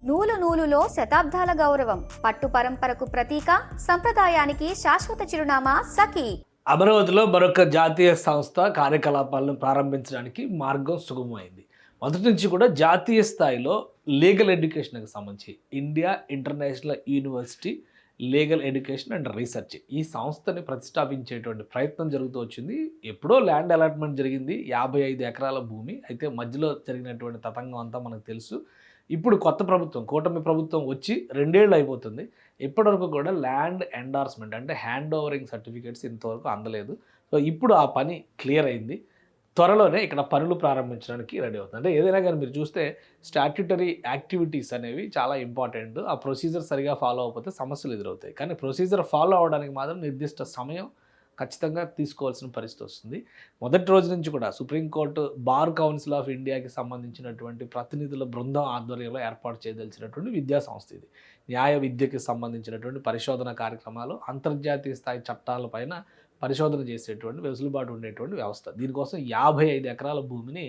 నూలు నూలులో శతాబ్దాల గౌరవం, పట్టు పరంపరకు ప్రతీక, సంప్రదాయానికి శాశ్వత చిరునామా సఖీ. అమరావతిలో మరొక జాతీయ సంస్థ కార్యకలాపాలను ప్రారంభించడానికి మార్గం సుగమమైంది. మొదటి నుంచి కూడా జాతీయ స్థాయిలో లీగల్ ఎడ్యుకేషన్కి సంబంధించి India international university legal education and research ఈ సంస్థని ప్రతిష్టాపించేటువంటి ప్రయత్నం జరుగుతూ వచ్చింది. ఎప్పుడో ల్యాండ్ అలాట్మెంట్ జరిగింది, 55 ఎకరాల భూమి. అయితే మధ్యలో జరిగినటువంటి తతంగం అంతా మనకు తెలుసు. ఇప్పుడు కొత్త ప్రభుత్వం, కూటమి ప్రభుత్వం వచ్చి 2 ఏళ్ళు అయిపోతుంది. ఇప్పటివరకు కూడా ల్యాండ్ ఎండార్స్మెంట్ అంటే హ్యాండ్ ఓవరింగ్ సర్టిఫికేట్స్ ఇంతవరకు అందలేదు. సో ఇప్పుడు ఆ పని క్లియర్ అయింది. త్వరలోనే ఇక్కడ పనులు ప్రారంభించడానికి రెడీ అవుతుంది. అంటే ఏదైనా కానీ మీరు చూస్తే స్టాట్యుటరీ యాక్టివిటీస్ అనేవి చాలా ఇంపార్టెంట్. ఆ ప్రొసీజర్ సరిగా ఫాలో అవ్వకపోతే సమస్యలు ఎదురవుతాయి. కానీ ప్రొసీజర్ ఫాలో అవ్వడానికి మాత్రం నిర్దిష్ట సమయం ఖచ్చితంగా తీసుకోవాల్సిన పరిస్థితి వస్తుంది. మొదటి రోజు నుంచి కూడా సుప్రీంకోర్టు బార్ కౌన్సిల్ ఆఫ్ ఇండియాకి సంబంధించినటువంటి ప్రతినిధుల బృందం ఆధ్వర్యంలో ఏర్పాటు చేయదలిచినటువంటి విద్యా సంస్థ ఇది. న్యాయ విద్యకి సంబంధించినటువంటి పరిశోధన కార్యక్రమాలు, అంతర్జాతీయ స్థాయి చట్టాలపైన పరిశోధన చేసేటువంటి వెసులుబాటు ఉండేటువంటి వ్యవస్థ. దీనికోసం 55 ఎకరాల భూమిని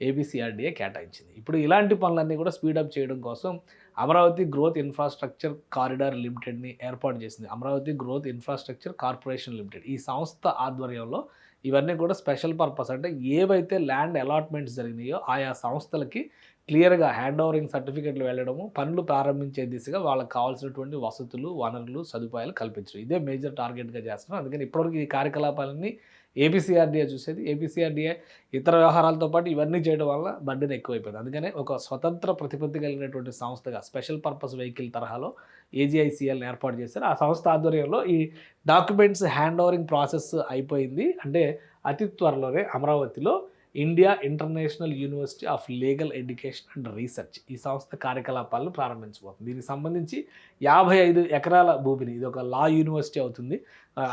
ఏపీసీఆర్డీఏ కేటాయించింది. ఇప్పుడు ఇలాంటి పనులన్నీ కూడా స్పీడప్ చేయడం కోసం అమరావతి గ్రోత్ ఇన్ఫ్రాస్ట్రక్చర్ కారిడార్ లిమిటెడ్ని ఏర్పాటు చేసింది. Amaravati growth infrastructure corporation limited ఈ సంస్థ ఆధ్వర్యంలో ఇవన్నీ కూడా స్పెషల్ పర్పస్ అంటే ఏవైతే ల్యాండ్ అలాట్మెంట్స్ జరిగినాయో ఆయా సంస్థలకి క్లియర్గా హ్యాండ్ ఓవరింగ్ సర్టిఫికెట్లు వెళ్ళడము, పనులు ప్రారంభించే దిశగా వాళ్ళకి కావాల్సినటువంటి వసతులు, వనరులు, సదుపాయాలు కల్పించడం ఇదే మేజర్ టార్గెట్గా చేస్తున్నారు. అందుకని ఇప్పటివరకు ఈ కార్యకలాపాలన్నీ ఏపీసీఆర్డీఏ చూసేది. ఏపీసీఆర్డీఏ ఇతర వ్యవహారాలతో పాటు ఇవన్నీ చేయడం వల్ల బడ్డెన్ ఎక్కువైపోయింది. అందుకనే ఒక స్వతంత్ర ప్రతిపత్తి కలిగినటువంటి సంస్థగా స్పెషల్ పర్పస్ వెహికల్ తరహాలో ఏజీఐసీఎల్ని ఏర్పాటు చేశారు. ఆ సంస్థ ఆధ్వర్యంలో ఈ డాక్యుమెంట్స్ హ్యాండ్ ఓవరింగ్ ప్రాసెస్ అయిపోయింది. అంటే అతి త్వరలోనే అమరావతిలో India international university of legal education and research ఈ సంస్థ కార్యకలాపాలను ప్రారంభించబోతుంది. దీనికి సంబంధించి 55 ఎకరాల భూమిని, ఇది ఒక లా యూనివర్సిటీ అవుతుంది.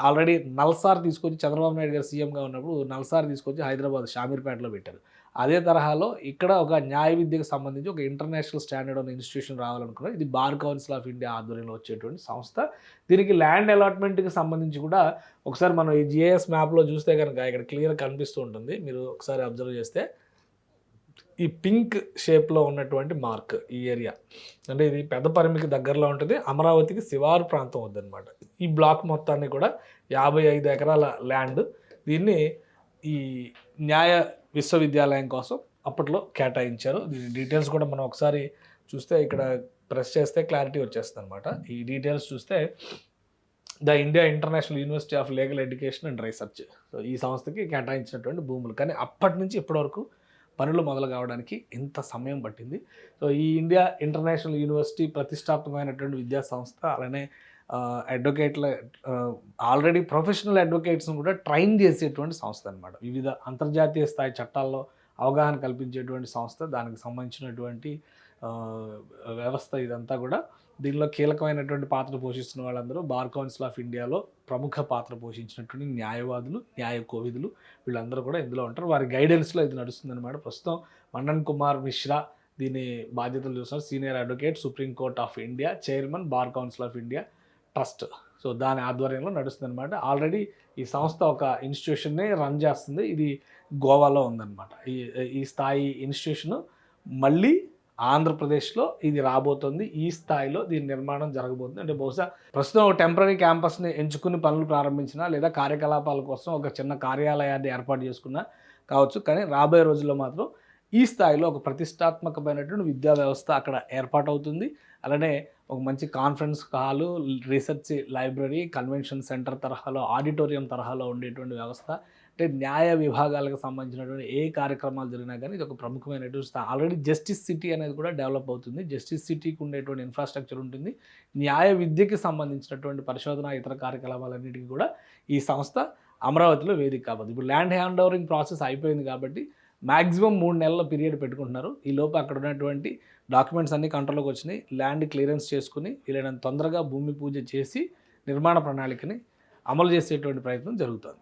ఆల్రెడీ నల్సార్ తీసుకొచ్చి చంద్రబాబు నాయుడు గారు సీఎంగా ఉన్నప్పుడు నల్సార్ తీసుకొచ్చి హైదరాబాద్ షామీర్పేటలో పెట్టారు. అదే తరహాలో ఇక్కడ ఒక న్యాయ విద్యకు సంబంధించి ఒక ఇంటర్నేషనల్ స్టాండర్డ్ ఉన్న ఇన్స్టిట్యూషన్ రావాలనుకున్నారు. ఇది బార్ కౌన్సిల్ ఆఫ్ ఇండియా ఆధ్వర్యంలో వచ్చేటువంటి సంస్థ. దీనికి ల్యాండ్ అలాట్మెంట్కి సంబంధించి కూడా ఒకసారి మనం ఈ జిఐఎస్ మ్యాప్లో చూస్తే కనుక ఇక్కడ క్లియర్ కనిపిస్తూ ఉంటుంది. మీరు ఒకసారి అబ్జర్వ్ చేస్తే ఈ పింక్ షేప్లో ఉన్నటువంటి మార్క్ ఈ ఏరియా అంటే ఇది పెద్దపరిమికి దగ్గరలో ఉంటుంది. అమరావతికి శివారు ప్రాంతం వద్దనమాట. ఈ బ్లాక్ మొత్తాన్ని కూడా 55 ఎకరాల ల్యాండ్, దీన్ని ఈ న్యాయ విశ్వవిద్యాలయం కోసం అప్పట్లో కేటాయించారు. దీని డీటెయిల్స్ కూడా మనం ఒకసారి చూస్తే ఇక్కడ ప్రెస్ చేస్తే క్లారిటీ వచ్చేస్తుంది అనమాట. ఈ డీటెయిల్స్ చూస్తే the India international university of legal education and research, so ఈ సంస్థకి కేటాయించినటువంటి భూములు. కానీ అప్పటి నుంచి ఇప్పటివరకు పనులు మొదలు కావడానికి ఇంత సమయం పట్టింది. సో ఈ ఇండియా ఇంటర్నేషనల్ యూనివర్సిటీ ప్రతిష్టాత్మకమైనటువంటి విద్యా సంస్థ, అలానే అడ్వకేట్ల ఆల్రెడీ ప్రొఫెషనల్ అడ్వకేట్స్ని కూడా ట్రైన్ చేసేటువంటి సంస్థ అనమాట. వివిధ అంతర్జాతీయ స్థాయి చట్టాల్లో అవగాహన కల్పించేటువంటి సంస్థ. దానికి సంబంధించినటువంటి వ్యవస్థ ఇదంతా కూడా. దీనిలో కీలకమైనటువంటి పాత్ర పోషిస్తున్న వాళ్ళందరూ బార్ కౌన్సిల్ ఆఫ్ ఇండియాలో ప్రముఖ పాత్ర పోషించినటువంటి న్యాయవాదులు, న్యాయ కోవిదులు వీళ్ళందరూ కూడా ఇందులో ఉంటారు. వారి గైడెన్స్లో ఇది నడుస్తుందన్నమాట. ప్రస్తుతం మండన్ కుమార్ మిశ్రా దీని బాధ్యతలు చూస్తున్నారు. Senior advocate, Supreme Court of India chairman, bar council of India trust. So దాని ఆధ్వర్యంలో నడుస్తుంది అనమాట. ఆల్రెడీ ఈ సంస్థ ఒక ఇన్స్టిట్యూషన్ని రన్ చేస్తుంది. ఇది గోవాలో ఉందన్నమాట. ఈ స్థాయి ఇన్స్టిట్యూషను మళ్ళీ ఆంధ్రప్రదేశ్లో ఇది రాబోతుంది. ఈ స్థాయిలో దీని నిర్మాణం జరగబోతుంది. అంటే బహుశా ప్రస్తుతం ఒక టెంపరీ క్యాంపస్ని ఎంచుకుని పనులు ప్రారంభించినా, లేదా కార్యకలాపాల కోసం ఒక చిన్న కార్యాలయాన్ని ఏర్పాటు చేసుకున్నా కావచ్చు. కానీ రాబోయే రోజుల్లో మాత్రం ఈ స్థాయిలో ఒక ప్రతిష్టాత్మకమైనటువంటి విద్యా వ్యవస్థ అక్కడ ఏర్పాటవుతుంది. అలానే ఒక మంచి conference hall, research library, convention centre తరహాలో, ఆడిటోరియం తరహాలో ఉండేటువంటి వ్యవస్థ. అంటే న్యాయ విభాగాలకు సంబంధించినటువంటి ఏ కార్యక్రమాలు జరిగినా కానీ ఇది ఒక ప్రముఖమైనటువంటి ఆల్రెడీ జస్టిస్ సిటీ అనేది కూడా డెవలప్ అవుతుంది. జస్టిస్ సిటీకి ఉండేటువంటి ఇన్ఫ్రాస్ట్రక్చర్ ఉంటుంది. న్యాయ విద్యకి సంబంధించినటువంటి పరిశోధన, ఇతర కార్యకలాపాలన్నిటికీ కూడా ఈ సంస్థ అమరావతిలో వేదిక కాబట్టి ఇప్పుడు ల్యాండ్ హ్యాండ్ ఓవరింగ్ ప్రాసెస్ అయిపోయింది కాబట్టి మ్యాక్సిమం 3 నెలల పీరియడ్ పెట్టుకుంటున్నారు. ఈ లోపు అక్కడ ఉన్నటువంటి డాక్యుమెంట్స్ అన్నీ కంట్రోల్లోకి వచ్చినాయి. ల్యాండ్ క్లియరెన్స్ చేసుకుని వీలైనంత తొందరగా భూమి పూజ చేసి నిర్మాణ ప్రణాళికని అమలు చేసేటువంటి ప్రయత్నం జరుగుతుంది.